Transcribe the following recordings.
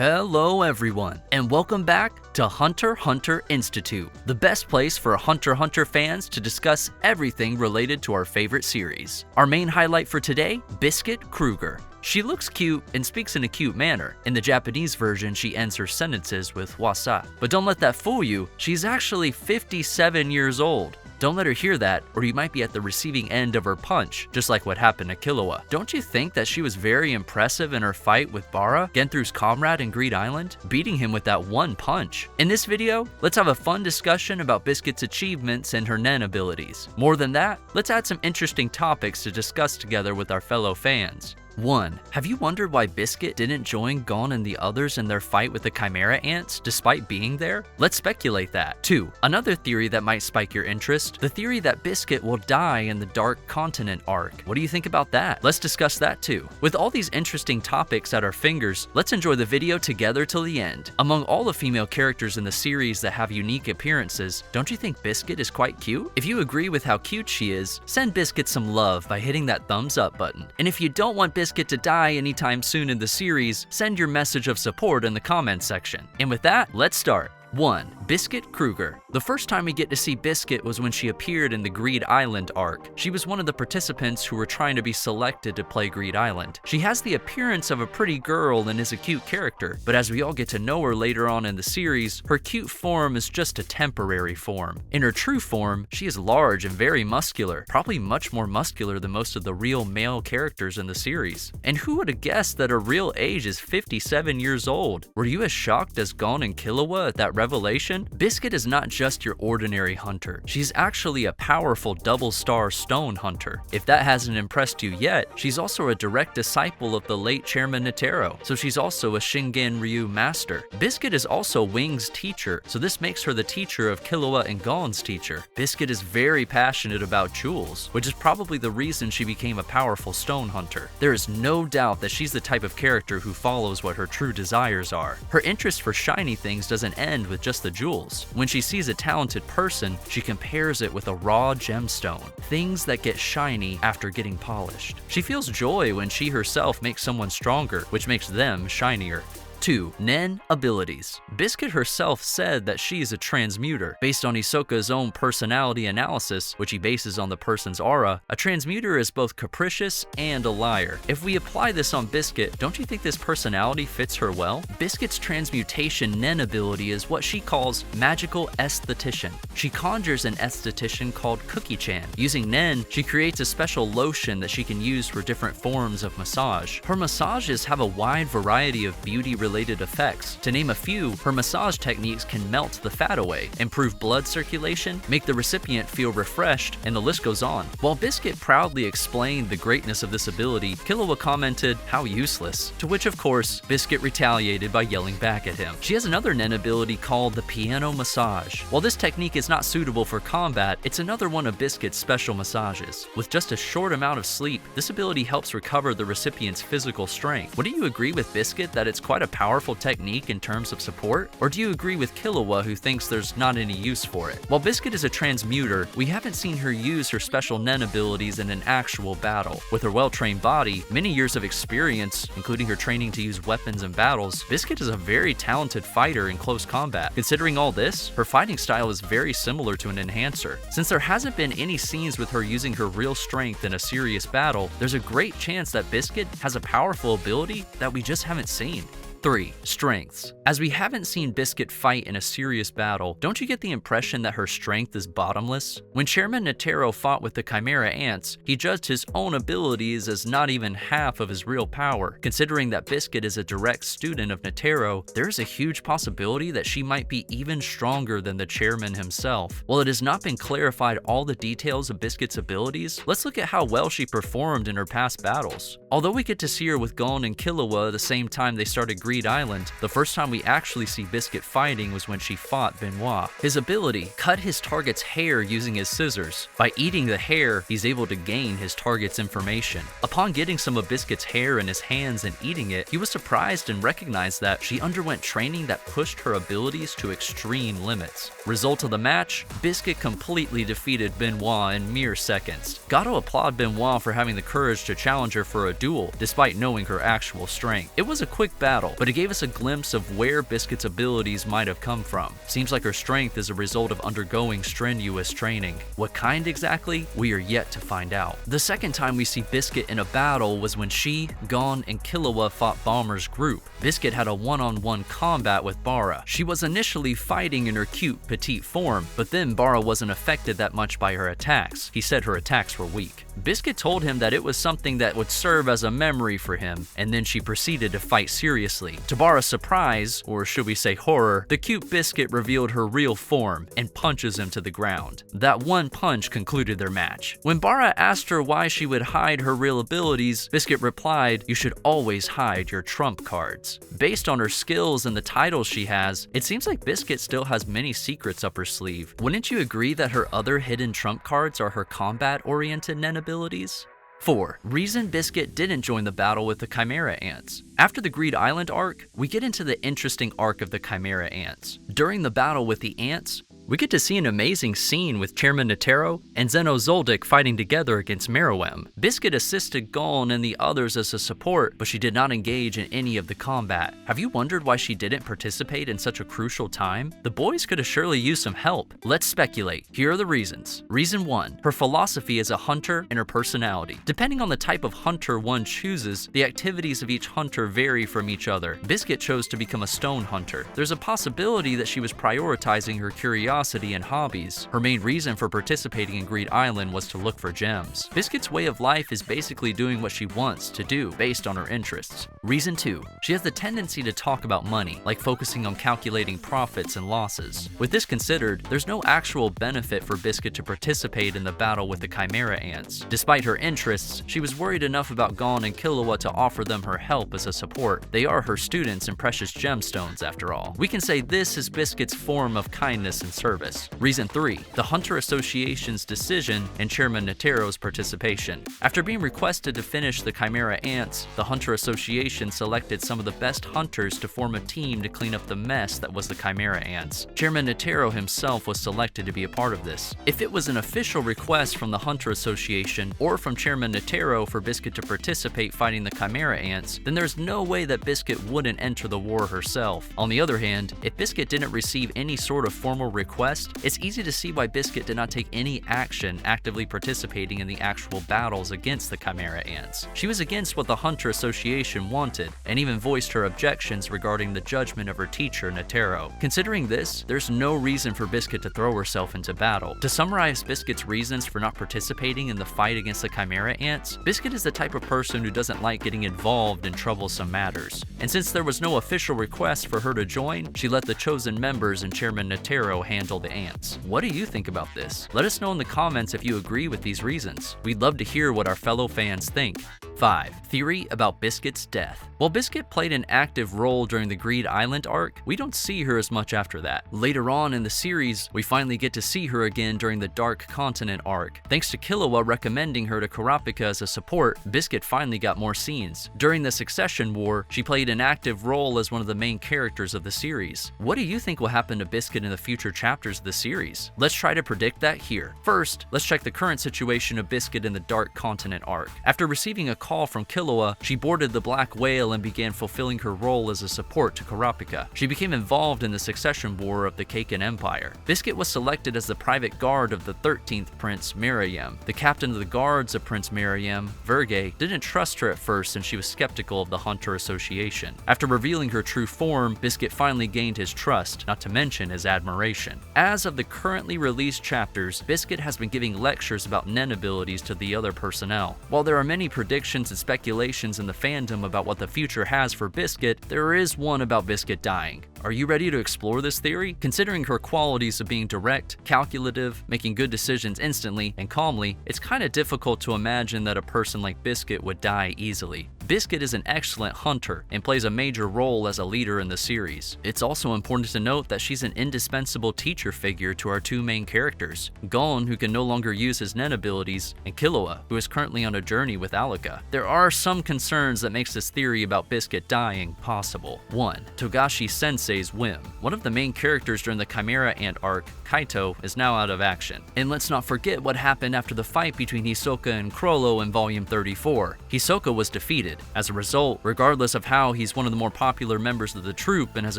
Hello everyone, and welcome back to Hunter x Hunter Institute, the best place for Hunter x Hunter fans to discuss everything related to our favorite series. Our main highlight for today, Biscuit Kreuger. She looks cute and speaks in a cute manner. In the Japanese version, she ends her sentences with wasa. But don't let that fool you, she's actually 57 years old. Don't let her hear that, or you might be at the receiving end of her punch, just like what happened to Killua. Don't you think that she was very impressive in her fight with Bara, Genthu's comrade in Greed Island, beating him with that one punch? In this video, let's have a fun discussion about Biscuit's achievements and her nen abilities. More than that, let's add some interesting topics to discuss together with our fellow fans. 1. Have you wondered why Biscuit didn't join Gon and the others in their fight with the Chimera Ants despite being there? Let's speculate that. 2. Another theory that might spike your interest, the theory that Biscuit will die in the Dark Continent arc. What do you think about that? Let's discuss that too. With all these interesting topics at our fingers, let's enjoy the video together till the end. Among all the female characters in the series that have unique appearances, don't you think Biscuit is quite cute? If you agree with how cute she is, send Biscuit some love by hitting that thumbs up button. And if you don't want Biscuit to die anytime soon in the series, send your message of support in the comments section. And with that, let's start. 1. Biscuit Kreuger. The first time we get to see Biscuit was when she appeared in the Greed Island arc. She was one of the participants who were trying to be selected to play Greed Island. She has the appearance of a pretty girl and is a cute character, but as we all get to know her later on in the series, her cute form is just a temporary form. In her true form, she is large and very muscular, probably much more muscular than most of the real male characters in the series. And who would have guessed that her real age is 57 years old? Were you as shocked as Gon and Killua at that revelation? Biscuit is not just your ordinary hunter. She's actually a powerful double-star stone hunter. If that hasn't impressed you yet, she's also a direct disciple of the late Chairman Netero, so she's also a Shingen Ryu master. Biscuit is also Wing's teacher, so this makes her the teacher of Killua and Gon's teacher. Biscuit is very passionate about jewels, which is probably the reason she became a powerful stone hunter. There is no doubt that she's the type of character who follows what her true desires are. Her interest for shiny things doesn't end with just the jewels. When she sees a talented person, she compares it with a raw gemstone, things that get shiny after getting polished. She feels joy when she herself makes someone stronger, which makes them shinier. 2. Nen abilities. Biscuit herself said that she is a transmuter. Based on Hisoka's own personality analysis, which he bases on the person's aura, a transmuter is both capricious and a liar. If we apply this on Biscuit, don't you think this personality fits her well? Biscuit's transmutation Nen ability is what she calls magical aesthetician. She conjures an aesthetician called Cookie-chan. Using Nen, she creates a special lotion that she can use for different forms of massage. Her massages have a wide variety of beauty-related effects. To name a few, her massage techniques can melt the fat away, improve blood circulation, make the recipient feel refreshed, and the list goes on. While Biscuit proudly explained the greatness of this ability, Killua commented, "How useless," to which of course, Biscuit retaliated by yelling back at him. She has another Nen ability called the piano massage. While this technique is not suitable for combat, it's another one of Biscuit's special massages. With just a short amount of sleep, this ability helps recover the recipient's physical strength. Would you agree with Biscuit that it's quite a powerful technique in terms of support? Or do you agree with Killua, who thinks there's not any use for it? While Biscuit is a transmuter, we haven't seen her use her special Nen abilities in an actual battle. With her well-trained body, many years of experience, including her training to use weapons in battles, Biscuit is a very talented fighter in close combat. Considering all this, her fighting style is very similar to an enhancer. Since there hasn't been any scenes with her using her real strength in a serious battle, there's a great chance that Biscuit has a powerful ability that we just haven't seen. 3. Strengths. As we haven't seen Biscuit fight in a serious battle, don't you get the impression that her strength is bottomless? When Chairman Netero fought with the Chimera Ants, he judged his own abilities as not even half of his real power. Considering that Biscuit is a direct student of Netero, there is a huge possibility that she might be even stronger than the chairman himself. While it has not been clarified all the details of Biscuit's abilities, let's look at how well she performed in her past battles. Although we get to see her with Gon and Killua the same time they started Greed Island, the first time we actually see Biscuit fighting was when she fought Benoit. His ability, cut his target's hair using his scissors. By eating the hair, he's able to gain his target's information. Upon getting some of Biscuit's hair in his hands and eating it, he was surprised and recognized that she underwent training that pushed her abilities to extreme limits. Result of the match, Biscuit completely defeated Benoit in mere seconds. Gotta applaud Benoit for having the courage to challenge her for a duel, despite knowing her actual strength. It was a quick battle, but it gave us a glimpse of where Biscuit's abilities might have come from. Seems like her strength is a result of undergoing strenuous training. What kind exactly? We are yet to find out. The second time we see Biscuit in a battle was when she, Gon, and Killua fought Bomber's group. Biscuit had a one-on-one combat with Bara. She was initially fighting in her cute, petite form, but then Bara wasn't affected that much by her attacks. He said her attacks were weak. Biscuit told him that it was something that would serve as a memory for him, and then she proceeded to fight seriously. To Bara's surprise, or should we say horror, the cute Biscuit revealed her real form and punches him to the ground. That one punch concluded their match. When Bara asked her why she would hide her real abilities, Biscuit replied, "You should always hide your trump cards." Based on her skills and the titles she has, it seems like Biscuit still has many secrets up her sleeve. Wouldn't you agree that her other hidden trump cards are her combat-oriented nen abilities? 4. Reason Biscuit didn't join the battle with the Chimera Ants. After the Greed Island arc, we get into the interesting arc of the Chimera Ants. During the battle with the ants, we get to see an amazing scene with Chairman Netero and Zeno Zoldyck fighting together against Whim. Biscuit assisted Gon and the others as a support, but she did not engage in any of the combat. Have you wondered why she didn't participate in such a crucial time? The boys could have surely used some help. Let's speculate. Here are the reasons. Reason 1. Her philosophy as a hunter and her personality. Depending on the type of hunter one chooses, the activities of each hunter vary from each other. Biscuit chose to become a stone hunter. There's a possibility that she was prioritizing her curiosity and hobbies. Her main reason for participating in Greed Island was to look for gems. Biscuit's way of life is basically doing what she wants to do based on her interests. Reason 2. She has the tendency to talk about money, like focusing on calculating profits and losses. With this considered, there's no actual benefit for Biscuit to participate in the battle with the Chimera Ants. Despite her interests, she was worried enough about Gon and Killua to offer them her help as a support. They are her students and precious gemstones after all. We can say this is Biscuit's form of kindness and service. Reason 3. The Hunter Association's decision and Chairman Netero's participation. After being requested to finish the Chimera Ants, the Hunter Association selected some of the best hunters to form a team to clean up the mess that was the Chimera Ants. Chairman Netero himself was selected to be a part of this. If it was an official request from the Hunter Association or from Chairman Netero for Biscuit to participate fighting the Chimera Ants, then there's no way that Biscuit wouldn't enter the war herself. On the other hand, if Biscuit didn't receive any sort of formal request, it's easy to see why Biscuit did not take any action actively participating in the actual battles against the Chimera Ants. She was against what the Hunter Association wanted, and even voiced her objections regarding the judgment of her teacher, Netero. Considering this, there's no reason for Biscuit to throw herself into battle. To summarize Biscuit's reasons for not participating in the fight against the Chimera Ants, Biscuit is the type of person who doesn't like getting involved in troublesome matters. And since there was no official request for her to join, she let the chosen members and Chairman Netero handle the ants. What do you think about this? Let us know in the comments if you agree with these reasons. We'd love to hear what our fellow fans think. 5. Theory about Biscuit's death. While Biscuit played an active role during the Greed Island arc, we don't see her as much after that. Later on in the series, we finally get to see her again during the Dark Continent arc. Thanks to Killua recommending her to Kurapika as a support, Biscuit finally got more scenes. During the Succession War, she played an active role as one of the main characters of the series. What do you think will happen to Biscuit in the future chapters of the series? Let's try to predict that here. First, let's check the current situation of Biscuit in the Dark Continent arc. After receiving a call from Killua, she boarded the Black Whale and began fulfilling her role as a support to Kurapika. She became involved in the Succession War of the Kaken Empire. Biscuit was selected as the private guard of the 13th Prince Meruem. The captain of the guards of Prince Meruem, Verge, didn't trust her at first and she was skeptical of the Hunter Association. After revealing her true form, Biscuit finally gained his trust, not to mention his admiration. As of the currently released chapters, Biscuit has been giving lectures about Nen abilities to the other personnel. While there are many predictions and speculations in the fandom about what the future has for Biscuit, there is one about Biscuit dying. Are you ready to explore this theory? Considering her qualities of being direct, calculative, making good decisions instantly and calmly, it's kinda difficult to imagine that a person like Biscuit would die easily. Biscuit is an excellent hunter and plays a major role as a leader in the series. It's also important to note that she's an indispensable teacher figure to our two main characters, Gon, who can no longer use his Nen abilities, and Killua, who is currently on a journey with Alika. There are some concerns that makes this theory about Biscuit dying possible. 1. Togashi-sensei Togashi-sensei's whim. One of the main characters during the Chimera Ant arc, Kaito, is now out of action. And let's not forget what happened after the fight between Hisoka and Chrollo in Volume 34. Hisoka was defeated. As a result, regardless of how he's one of the more popular members of the troupe and has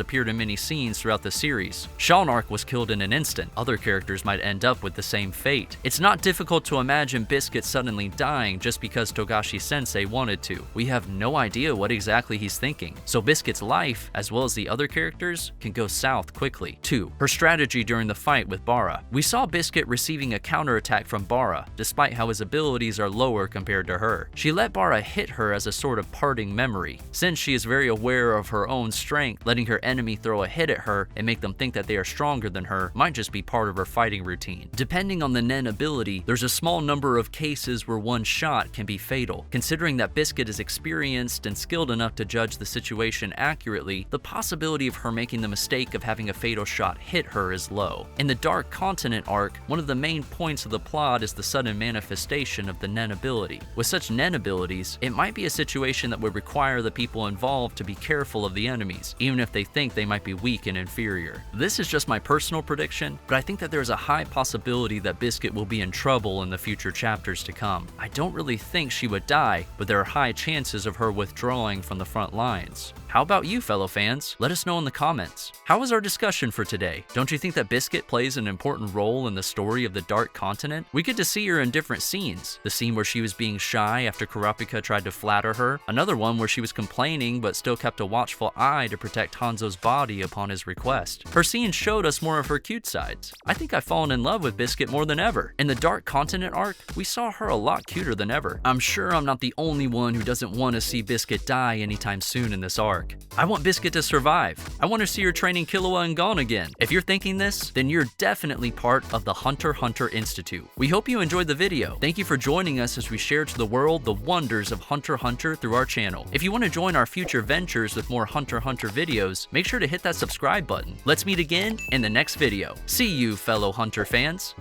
appeared in many scenes throughout the series, Shalnark was killed in an instant. Other characters might end up with the same fate. It's not difficult to imagine Biscuit suddenly dying just because Togashi-sensei wanted to. We have no idea what exactly he's thinking, so Biscuit's life, as well as the other characters, can go south quickly. 2. Her strategy during the fight with Bara. We saw Biscuit receiving a counterattack from Bara, despite how his abilities are lower compared to her. She let Bara hit her as a sort of parting memory. Since she is very aware of her own strength, letting her enemy throw a hit at her and make them think that they are stronger than her might just be part of her fighting routine. Depending on the Nen ability, there's a small number of cases where one shot can be fatal. Considering that Biscuit is experienced and skilled enough to judge the situation accurately, the possibility of her making the mistake of having a fatal shot hit her is low. In the Dark Continent arc, one of the main points of the plot is the sudden manifestation of the Nen ability. With such Nen abilities, it might be a situation that would require the people involved to be careful of the enemies, even if they think they might be weak and inferior. This is just my personal prediction, but I think that there's a high possibility that Biscuit will be in trouble in the future chapters to come. I don't really think she would die, but there are high chances of her withdrawing from the front lines. How about you, fellow fans? Let us know in the comments. How was our discussion for today? Don't you think that Biscuit plays an important role in the story of the Dark Continent? We get to see her in different scenes. The scene where she was being shy after Kurapika tried to flatter her. Another one where she was complaining but still kept a watchful eye to protect Hanzo's body upon his request. Her scenes showed us more of her cute sides. I think I've fallen in love with Biscuit more than ever. In the Dark Continent arc, we saw her a lot cuter than ever. I'm sure I'm not the only one who doesn't want to see Biscuit die anytime soon in this arc. I want Biscuit to survive. I want to see her training Killua and Gon again. If you're thinking this, then you're definitely part of the Hunter x Hunter Institute. We hope you enjoyed the video. Thank you for joining us as we share to the world the wonders of Hunter x Hunter through our channel. If you want to join our future ventures with more Hunter x Hunter videos, make sure to hit that subscribe button. Let's meet again in the next video. See you, fellow Hunter fans.